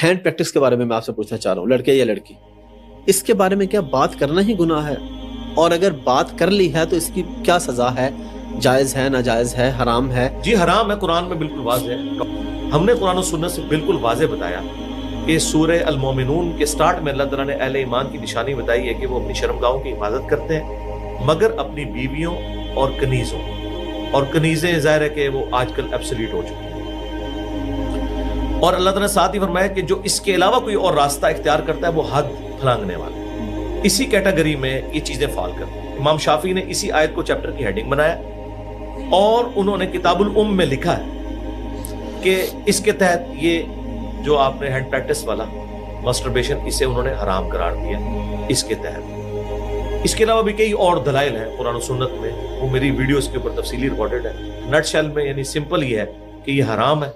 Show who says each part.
Speaker 1: Hand practice کے بارے میں آپ سے پوچھنا چاہ رہا ہوں، لڑکے یا لڑکی، اس کے بارے میں کیا بات کرنا ہی گناہ ہے؟ اور اگر بات کر لی ہے تو اس کی کیا سزا ہے؟ جائز ہے، ناجائز ہے، حرام ہے؟
Speaker 2: جی حرام ہے، قرآن میں بالکل واضح ہے. ہم نے قرآن و سنت سے بالکل واضح بتایا کہ سورہ المومنون کے سٹارٹ میں اللہ تعالیٰ نے اہل ایمان کی نشانی بتائی ہے کہ وہ اپنی شرمگاہوں کی حفاظت کرتے ہیں مگر اپنی بیویوں اور کنیزوں. اور کنیزیں ظاہر ہے کہ وہ آج کل ایبسلیٹ ہو چکی ہیں. اور اللہ تعالیٰ نے ساتھ ہی فرمایا کہ جو اس کے علاوہ کوئی اور راستہ اختیار کرتا ہے وہ حد پھلانگنے والا ہے. اسی کیٹیگری میں یہ چیزیں فال کرتی ہیں. امام شافعی نے اسی آیت کو چیپٹر کی ہیڈنگ بنایا اور انہوں نے کتاب الام میں لکھا ہے کہ اس کے تحت یہ جو آپ نے ہینڈ پریکٹس والا مسٹربیشن، اسے انہوں نے حرام قرار دیا اس کے تحت. اس کے علاوہ بھی کئی اور دلائل ہیں قرآن و سنت میں، وہ میری ویڈیوز کے اوپر تفصیلی ریکارڈڈ ہے. نٹ شیل میں یعنی سمپل یہ ہے کہ یہ حرام ہے